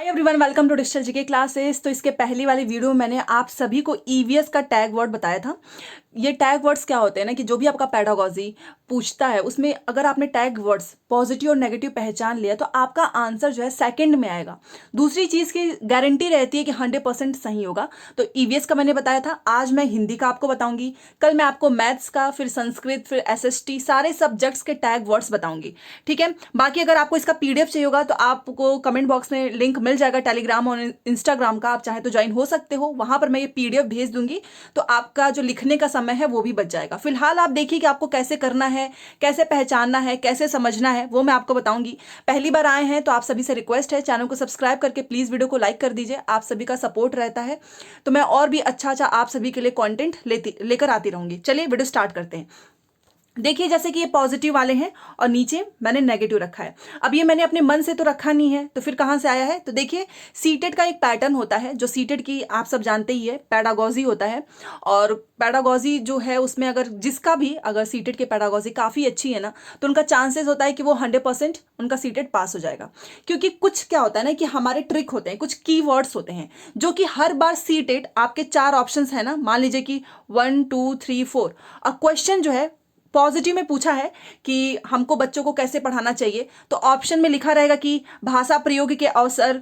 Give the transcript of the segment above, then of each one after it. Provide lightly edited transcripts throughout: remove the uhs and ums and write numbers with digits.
Hi everyone, welcome to digital GK classes. तो इसके पहली वाली वीडियो में मैंने आप सभी को ईवीएस का टैग वर्ड बताया था। ये टैग वर्ड्स क्या होते हैं ना कि जो भी आपका पेडागोजी पूछता है उसमें अगर आपने टैग वर्ड्स पॉजिटिव और नेगेटिव पहचान लिया तो आपका आंसर जो है सेकंड में आएगा। दूसरी चीज़ की गारंटी रहती है कि 100% सही होगा। तो ईवीएस का मैंने बताया था, आज मैं हिंदी का आपको बताऊंगी, कल मैं आपको मैथ्स का, फिर संस्कृत, फिर एसएसटी, सारे सब्जेक्ट्स के टैग वर्ड्स बताऊंगी। ठीक है। बाकी अगर आपको इसका पीडीएफ चाहिए होगा तो आपको कमेंट बॉक्स में लिंक मिल जाएगा टेलीग्राम और इंस्टाग्राम का, आप चाहे तो ज्वाइन हो सकते हो। वहां पर मैं ये पीडीएफ भेज दूंगी तो आपका जो लिखने का समय है वो भी बच जाएगा। फिलहाल आप देखिए कि आपको कैसे करना है, कैसे पहचानना है, कैसे समझना है, वो मैं आपको बताऊंगी। पहली बार आए हैं तो आप सभी से रिक्वेस्ट है, चैनल को सब्सक्राइब करके प्लीज वीडियो को लाइक कर दीजिए। आप सभी का सपोर्ट रहता है तो मैं और भी अच्छा अच्छा आप सभी के लिए कंटेंट लेकर आती रहूंगी। चलिए वीडियो स्टार्ट करते हैं। देखिए जैसे कि ये पॉजिटिव वाले हैं और नीचे मैंने नेगेटिव रखा है। अब ये मैंने अपने मन से तो रखा नहीं है, तो फिर कहाँ से आया है? तो देखिए सीटेड का एक पैटर्न होता है, जो सीटेड की आप सब जानते ही है, पेडागोजी होता है। और पेडागोजी जो है उसमें अगर जिसका भी अगर सीटेड की पेडागोजी काफ़ी अच्छी है ना तो उनका चांसेस होता है कि वो 100% उनका सीटेड पास हो जाएगा। क्योंकि कुछ क्या होता है ना कि हमारे ट्रिक होते हैं, कुछ की वर्ड्स होते हैं जो कि हर बार सीटेड आपके 4 ऑप्शन है ना, मान लीजिए कि 1 2 3 4 और क्वेश्चन जो है पॉजिटिव में पूछा है कि हमको बच्चों को कैसे पढ़ाना चाहिए, तो ऑप्शन में लिखा रहेगा कि भाषा प्रयोग के अवसर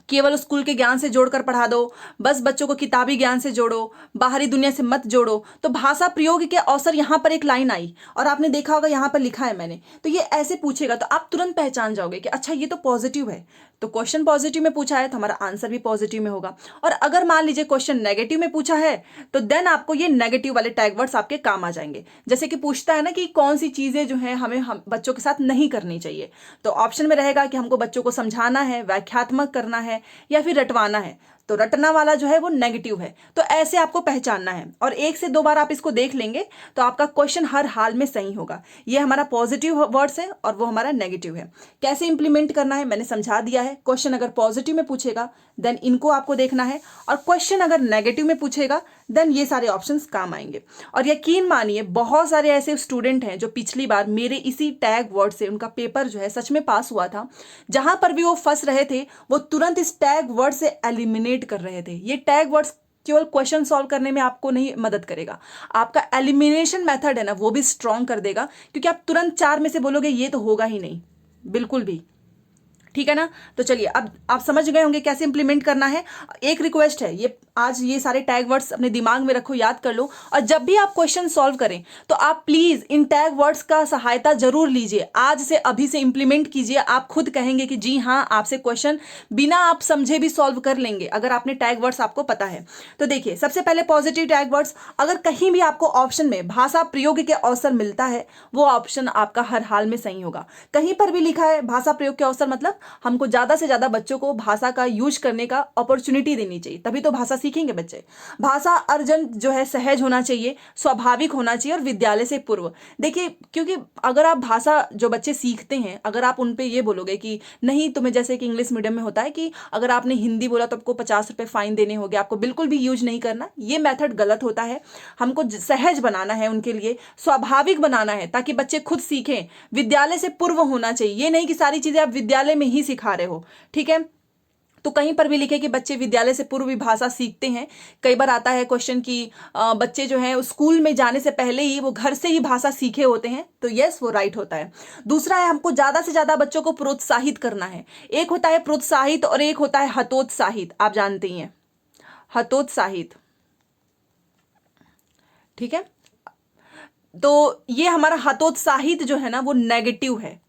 केवल स्कूल के ज्ञान से जोड़कर पढ़ा दो, बस बच्चों को किताबी ज्ञान से जोड़ो, बाहरी दुनिया से मत जोड़ो। तो भाषा प्रयोग के अवसर यहाँ पर एक लाइन आई और आपने देखा होगा यहाँ पर लिखा है मैंने, तो ये ऐसे पूछेगा तो आप तुरंत पहचान जाओगे कि अच्छा ये तो पॉजिटिव है। तो क्वेश्चन पॉजिटिव में पूछा है तो हमारा आंसर भी पॉजिटिव में होगा। और अगर मान लीजिए क्वेश्चन नेगेटिव में पूछा है तो देन आपको ये नेगेटिव वाले टैग वर्ड्स आपके काम आ जाएंगे। जैसे कि पूछता है ना कि कौन सी चीजें जो है हम बच्चों के साथ नहीं करनी चाहिए, तो ऑप्शन में रहेगा कि हमको बच्चों को समझाना है, व्याख्यात्मक करना है या फिर रटवाना है। तो रटना वाला जो है वो नेगेटिव है। तो ऐसे आपको पहचानना है और 1 से 2 बार आप इसको देख लेंगे तो आपका क्वेश्चन हर हाल में सही होगा। ये हमारा पॉजिटिव वर्ड्स है और वो हमारा नेगेटिव है। कैसे इंप्लीमेंट करना है मैंने समझा दिया है। क्वेश्चन अगर पॉजिटिव में पूछेगा देन इनको आपको देखना है, और क्वेश्चन अगर नेगेटिव में पूछेगा देन ये सारे ऑप्शंस काम आएंगे। और यकीन मानिए बहुत सारे ऐसे स्टूडेंट हैं जो पिछली बार मेरे इसी टैग वर्ड से उनका पेपर जो है सच में पास हुआ था। जहां पर भी वो फंस रहे थे वो तुरंत इस टैग वर्ड से एलिमिनेट कर रहे थे। ये टैग वर्ड्स केवल क्वेश्चन सॉल्व करने में आपको नहीं मदद करेगा, आपका एलिमिनेशन मेथड है ना वो भी स्ट्रॉन्ग कर देगा, क्योंकि आप तुरंत 4 में से बोलोगे ये तो होगा ही नहीं, बिल्कुल भी। ठीक है ना। तो चलिए अब आप समझ गए होंगे कैसे इंप्लीमेंट करना है। एक रिक्वेस्ट है, ये आज ये सारे टैग वर्ड्स अपने दिमाग में रखो, याद कर लो, और जब भी आप क्वेश्चन सॉल्व करें तो आप प्लीज इन टैग वर्ड्स का सहायता जरूर लीजिए। आज से अभी से इंप्लीमेंट कीजिए, आप खुद कहेंगे कि जी हाँ, आपसे क्वेश्चन बिना आप समझे भी सॉल्व कर लेंगे अगर आपने टैग वर्ड्स आपको पता है। तो देखिए सबसे पहले पॉजिटिव टैग वर्ड्स, अगर कहीं भी आपको ऑप्शन में भाषा प्रयोग के अवसर मिलता है वो ऑप्शन आपका हर हाल में सही होगा। कहीं पर भी लिखा है भाषा प्रयोग के अवसर, मतलब हमको ज्यादा से ज्यादा बच्चों को भाषा का यूज करने का अपॉर्चुनिटी देनी चाहिए, तभी तो भाषा सीखेंगे बच्चे। भाषा अर्जन जो है सहज होना चाहिए, स्वाभाविक होना चाहिए और विद्यालय से पूर्व। देखिए क्योंकि अगर आप भाषा जो बच्चे सीखते हैं अगर आप उन पे ये बोलोगे कि नहीं, तुम्हें जैसे कि इंग्लिश मीडियम में होता है कि अगर आपने हिंदी बोला तो आपको 50 रुपए फाइन देने होंगे, आपको बिल्कुल भी यूज नहीं करना, ये मेथड गलत होता है। हमको सहज बनाना है, उनके लिए स्वाभाविक बनाना है ताकि बच्चे खुद सीखें। विद्यालय से पूर्व होना चाहिए, ये नहीं कि सारी चीजें आप विद्यालय में ही सिखा रहे हो। ठीक है। तो कहीं पर भी लिखे कि बच्चे विद्यालय से पूर्व भी भाषा सीखते हैं। कई बार आता है क्वेश्चन कि बच्चे जो हैं स्कूल में जाने से पहले ही वो घर से ही भाषा सीखे होते हैं, तो यस वो राइट होता है। दूसरा है हमको ज्यादा से ज्यादा बच्चों को प्रोत्साहित करना है। एक होता है प्रोत्साहित और एक होता है हतोत्साहित, आप जानते ही हैं हतोत्साहित। ठीक है। तो ये हमारा हतोत्साहित जो है ना वो नेगेटिव है,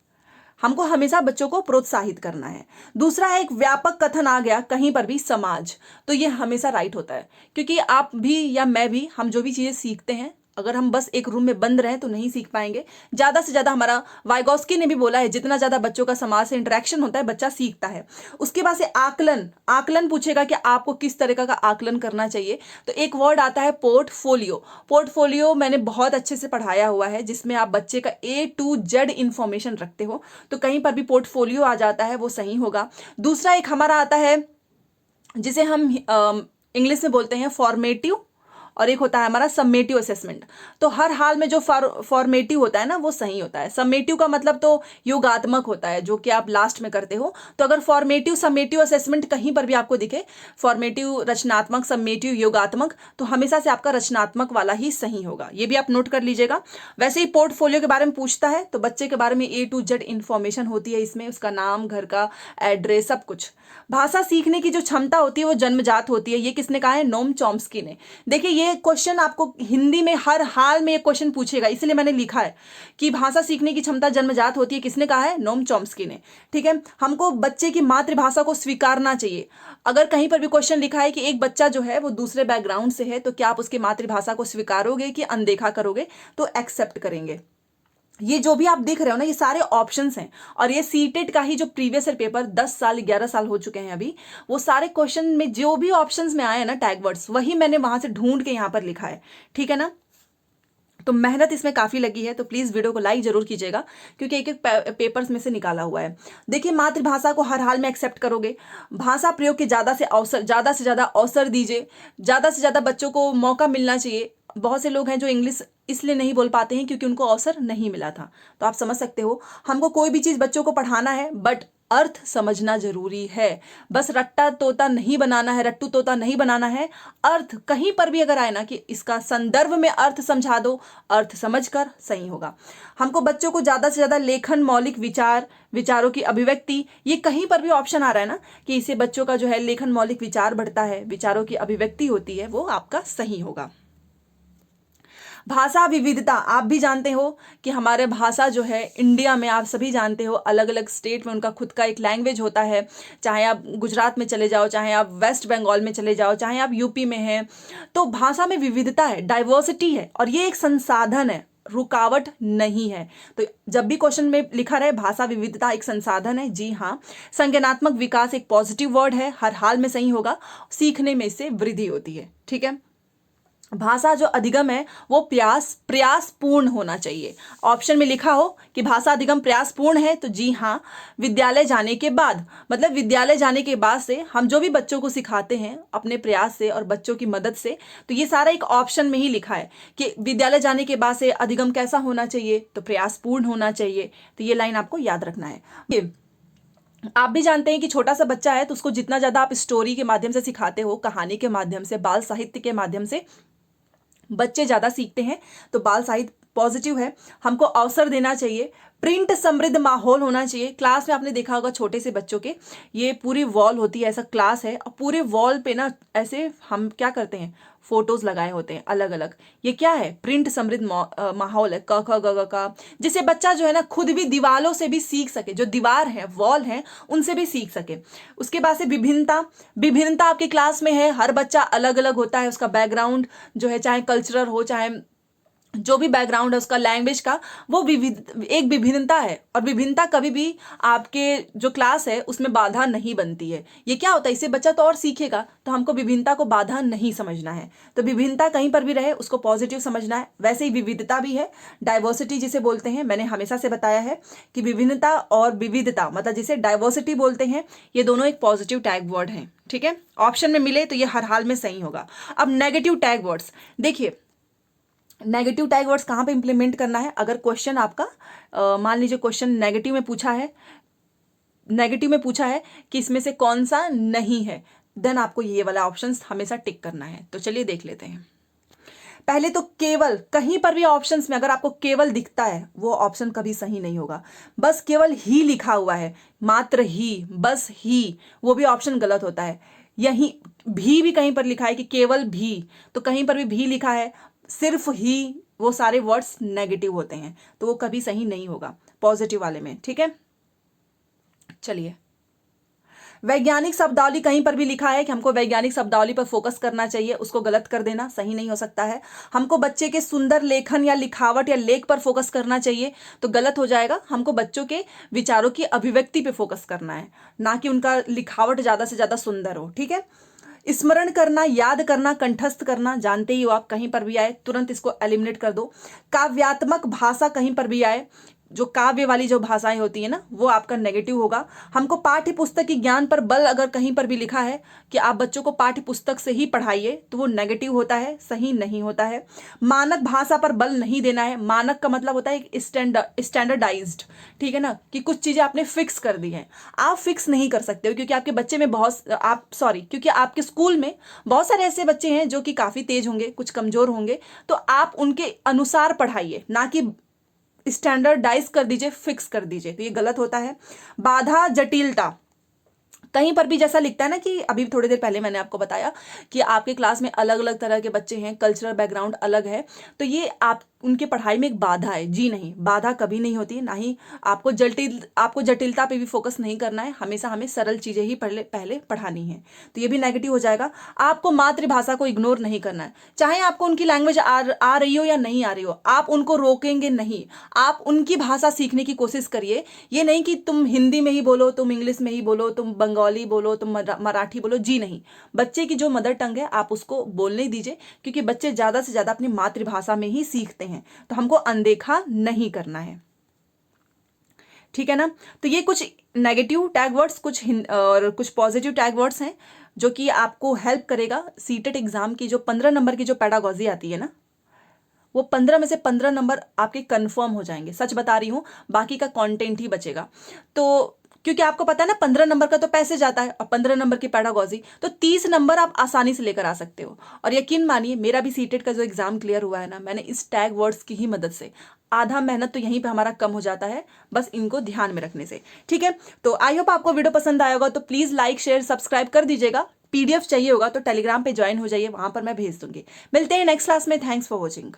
हमको हमेशा बच्चों को प्रोत्साहित करना है। दूसरा है एक व्यापक कथन आ गया कहीं पर भी समाज, तो ये हमेशा राइट होता है, क्योंकि आप भी या मैं भी हम जो भी चीजें सीखते हैं अगर हम बस एक रूम में बंद रहें तो नहीं सीख पाएंगे। ज्यादा से ज्यादा हमारा वाइगोस्की ने भी बोला है जितना ज्यादा बच्चों का समाज से इंटरेक्शन होता है बच्चा सीखता है। उसके बाद से आकलन, आकलन पूछेगा कि आपको किस तरह का आकलन करना चाहिए, तो एक वर्ड आता है पोर्टफोलियो। पोर्टफोलियो मैंने बहुत अच्छे से पढ़ाया हुआ है जिसमें आप बच्चे का A to Z इंफॉर्मेशन रखते हो, तो कहीं पर भी पोर्टफोलियो आ जाता है वो सही होगा। दूसरा एक हमारा आता है जिसे हम इंग्लिश में बोलते हैं फॉर्मेटिव और एक होता है हमारा समेटिव असेसमेंट। तो हर हाल में जो फॉर्मेटिव होता है ना वो सही होता है। समेटिव का मतलब तो योगात्मक होता है जो कि आप लास्ट में करते हो। तो अगर फॉर्मेटिव समेटिव असेसमेंट कहीं पर भी आपको दिखे, फॉर्मेटिव रचनात्मक, समेटिव योगात्मक, तो हमेशा से आपका रचनात्मक वाला ही सही होगा। ये भी आप नोट कर लीजिएगा। वैसे ही पोर्टफोलियो के बारे में पूछता है तो बच्चे के बारे में A to Z इंफॉर्मेशन होती है इसमें, उसका नाम, घर का एड्रेस, सब कुछ। भाषा सीखने की जो क्षमता होती है वो जन्मजात होती है, ये किसने कहा है? नोम चॉम्स्की ने। देखिए ये क्वेश्चन आपको हिंदी में हर हाल में ये क्वेश्चन पूछेगा, इसलिए मैंने लिखा है कि भाषा सीखने की क्षमता जन्मजात होती है, किसने कहा है? नोम चॉम्स्की ने। ठीक है, हमको बच्चे की मातृभाषा को स्वीकारना चाहिए। अगर कहीं पर भी क्वेश्चन लिखा है कि एक बच्चा जो है वो दूसरे बैकग्राउंड से है, तो क्या आप उसकी मातृभाषा को स्वीकारोगे कि अनदेखा करोगे? तो एक्सेप्ट करेंगे। ये जो भी आप देख रहे हो ना, ये सारे ऑप्शंस हैं, और ये सीटेट का ही जो प्रीवियस ईयर पेपर 10 साल 11 साल हो चुके हैं अभी, वो सारे क्वेश्चन में जो भी ऑप्शंस में आए हैं ना टैग वर्ड्स, वही मैंने वहां से ढूंढ के यहाँ पर लिखा है। ठीक है ना, तो मेहनत इसमें काफ़ी लगी है, तो प्लीज़ वीडियो को लाइक जरूर कीजिएगा क्योंकि एक एक पेपर्स में से निकाला हुआ है। देखिए मातृभाषा को हर हाल में एक्सेप्ट करोगे, भाषा प्रयोग के ज़्यादा से ज़्यादा अवसर दीजिए, ज़्यादा से ज़्यादा बच्चों को मौका मिलना चाहिए। बहुत से लोग हैं जो इंग्लिश इसलिए नहीं बोल पाते हैं क्योंकि उनको अवसर नहीं मिला था। तो आप समझ सकते हो, हमको कोई भी चीज़ बच्चों को पढ़ाना है बट अर्थ समझना जरूरी है। बस रट्टा तोता नहीं बनाना है, रट्टू तोता नहीं बनाना है। अर्थ कहीं पर भी अगर आए ना कि इसका संदर्भ में अर्थ समझा दो, अर्थ समझकर सही होगा। हमको बच्चों को ज़्यादा से ज़्यादा लेखन, मौलिक विचार, विचारों की अभिव्यक्ति, ये कहीं पर भी ऑप्शन आ रहा है ना कि इससे बच्चों का जो है लेखन, मौलिक विचार बढ़ता है, विचारों की अभिव्यक्ति होती है, वो आपका सही होगा। भाषा विविधता, आप भी जानते हो कि हमारे भाषा जो है इंडिया में, आप सभी जानते हो अलग अलग स्टेट में उनका खुद का एक लैंग्वेज होता है। चाहे आप गुजरात में चले जाओ, चाहे आप वेस्ट बंगाल में चले जाओ, चाहे आप यूपी में हैं, तो भाषा में विविधता है, डाइवर्सिटी है, और ये एक संसाधन है, रुकावट नहीं है। तो जब भी क्वेश्चन में लिखा रहे भाषा विविधता एक संसाधन है, जी हाँ। संज्ञानात्मक विकास एक पॉजिटिव वर्ड है, हर हाल में सही होगा, सीखने में इससे वृद्धि होती है। ठीक है, भाषा जो अधिगम है वो प्रयासपूर्ण होना चाहिए। ऑप्शन में लिखा हो कि भाषा अधिगम प्रयासपूर्ण है, तो जी हाँ। विद्यालय जाने के बाद, मतलब विद्यालय जाने के बाद से हम जो भी बच्चों को सिखाते हैं अपने प्रयास से और बच्चों की मदद से, तो ये सारा एक ऑप्शन में ही लिखा है कि विद्यालय जाने के बाद से अधिगम कैसा होना चाहिए, तो प्रयासपूर्ण होना चाहिए। तो ये लाइन आपको याद रखना है। आप भी जानते हैं कि छोटा सा बच्चा है तो उसको जितना ज़्यादा आप स्टोरी के माध्यम से सिखाते हो, कहानी के माध्यम से, बाल साहित्य के माध्यम से बच्चे ज़्यादा सीखते हैं। तो बाल साहित्य पॉजिटिव है, हमको अवसर देना चाहिए। प्रिंट समृद्ध माहौल होना चाहिए। क्लास में आपने देखा होगा छोटे से बच्चों के, ये पूरी वॉल होती है, ऐसा क्लास है, और पूरे वॉल पे ना ऐसे हम क्या करते हैं, फोटोज लगाए होते हैं अलग अलग। ये क्या है? प्रिंट समृद्ध माहौल है, क ख ग घ का, जिससे बच्चा जो है ना खुद भी दीवारों से भी सीख सके, जो दीवार है, वॉल है, उनसे भी सीख सके। उसके बाद से विभिन्नता, विभिन्नता आपके क्लास में है, हर बच्चा अलग अलग होता है, उसका बैकग्राउंड जो है, चाहे कल्चरल हो, चाहे जो भी बैकग्राउंड है उसका, लैंग्वेज का, वो एक विभिन्नता है, और विभिन्नता कभी भी आपके जो क्लास है उसमें बाधा नहीं बनती है। ये क्या होता है, इससे बच्चा तो और सीखेगा, तो हमको विभिन्नता को बाधा नहीं समझना है। तो विभिन्नता कहीं पर भी रहे उसको पॉजिटिव समझना है। वैसे ही विविधता भी है, डाइवर्सिटी जिसे बोलते हैं, मैंने हमेशा से बताया है कि विभिन्नता और विविधता, मतलब जिसे डाइवर्सिटी बोलते हैं, ये दोनों एक पॉजिटिव टैग वर्ड हैं। ठीक है, ऑप्शन में मिले तो ये हर हाल में सही होगा। अब नेगेटिव टैग वर्ड्स देखिए, नेगेटिव टैग वर्ड्स कहाँ पे इंप्लीमेंट करना है। अगर क्वेश्चन आपका मान लीजिए क्वेश्चन नेगेटिव में पूछा है कि इसमें से कौन सा नहीं है, देन आपको ये वाला ऑप्शन हमेशा टिक करना है। तो चलिए देख लेते हैं। पहले तो केवल, कहीं पर भी ऑप्शंस में अगर आपको केवल दिखता है वो ऑप्शन कभी सही नहीं होगा। बस केवल ही लिखा हुआ है, मात्र ही, बस ही, वो भी ऑप्शन गलत होता है। यही भी कहीं पर लिखा है कि केवल भी, तो कहीं पर भी लिखा है सिर्फ ही, वो सारे वर्ड्स नेगेटिव होते हैं, तो वो कभी सही नहीं होगा पॉजिटिव वाले में। ठीक है, चलिए। वैज्ञानिक शब्दावली, कहीं पर भी लिखा है कि हमको वैज्ञानिक शब्दावली पर फोकस करना चाहिए, उसको गलत कर देना सही नहीं हो सकता है। हमको बच्चे के सुंदर लेखन या लिखावट या लेख पर फोकस करना चाहिए, तो गलत हो जाएगा। हमको बच्चों के विचारों की अभिव्यक्ति पे फोकस करना है, ना कि उनका लिखावट ज़्यादा से ज़्यादा सुंदर हो। ठीक है, स्मरण करना, याद करना, कंठस्थ करना, जानते ही हो आप, कहीं पर भी आए तुरंत इसको एलिमिनेट कर दो। काव्यात्मक भाषा कहीं पर भी आए, जो काव्य वाली जो भाषाएं होती है ना, वो आपका नेगेटिव होगा। हमको पाठ्य पुस्तक की ज्ञान पर बल अगर कहीं पर भी लिखा है कि आप बच्चों को पाठ्य पुस्तक से ही पढ़ाइए, तो वो नेगेटिव होता है, सही नहीं होता है। मानक भाषा पर बल नहीं देना है। मानक का मतलब होता है स्टैंडर्डाइज्ड, ठीक है ना, कि कुछ चीजें आपने फिक्स कर दी हैं। आप फिक्स नहीं कर सकते हो, क्योंकि आपके बच्चे में क्योंकि आपके स्कूल में बहुत सारे ऐसे बच्चे हैं जो कि काफी तेज होंगे, कुछ कमजोर होंगे, तो आप उनके अनुसार पढ़ाइए, ना कि स्टैंडर्डाइज कर दीजिए, फिक्स कर दीजिए, तो ये गलत होता है। बाधा, जटिलता, कहीं पर भी जैसा लिखता है ना कि अभी थोड़ी देर पहले मैंने आपको बताया कि आपके क्लास में अलग अलग तरह के बच्चे हैं, कल्चरल बैकग्राउंड अलग है, तो ये आप उनके पढ़ाई में एक बाधा है। जी नहीं, बाधा कभी नहीं होती, ना ही आपको जटिलता पे भी फोकस नहीं करना है। हमेशा हमें सरल चीजें ही पहले पढ़ानी है, तो ये भी नेगेटिव हो जाएगा। आपको मातृभाषा को इग्नोर नहीं करना है। चाहे आपको उनकी लैंग्वेज आ रही हो या नहीं आ रही हो, आप उनको रोकेंगे नहीं। आप उनकी भाषा सीखने की कोशिश करिए। ये नहीं कि तुम हिंदी में ही बोलो, तुम इंग्लिश में ही बोलो, तुम बंगाली बोलो, तुम मराठी बोलो, जी नहीं। बच्चे की जो मदर टंग है आप उसको बोलने दीजिए, क्योंकि बच्चे ज्यादा से ज्यादा अपनी मातृभाषा में ही सीखते हैं, तो हमको अनदेखा नहीं करना है, ठीक है ना। तो ये कुछ नेगेटिव टैग वर्ड्स, और कुछ पॉजिटिव टैग वर्ड्स हैं जो कि आपको हेल्प करेगा। सीटेट एग्जाम की जो 15 नंबर की जो पेडागोजी आती है ना, वो 15 में से 15 नंबर आपके कंफर्म हो जाएंगे। सच बता रही हूं, बाकी का कंटेंट ही बचेगा। तो क्योंकि आपको पता है ना 15 नंबर का तो पैसे जाता है, और 15 नंबर की पेडागोजी, तो 30 नंबर आप आसानी से लेकर आ सकते हो। और यकीन मानिए, मेरा भी सीटेट का जो एग्जाम क्लियर हुआ है ना, मैंने इस टैग वर्ड्स की ही मदद से, आधा मेहनत तो यहीं पे हमारा कम हो जाता है, बस इनको ध्यान में रखने से, ठीक है। तो आई होप आपको वीडियो पसंद आया होगा, तो प्लीज लाइक शेयर सब्सक्राइब कर दीजिएगा। पीडीएफ चाहिए होगा तो टेलीग्राम पे ज्वाइन हो जाइए, वहां पर मैं भेज दूंगी। मिलते हैं नेक्स्ट क्लास में। Thanks for watching.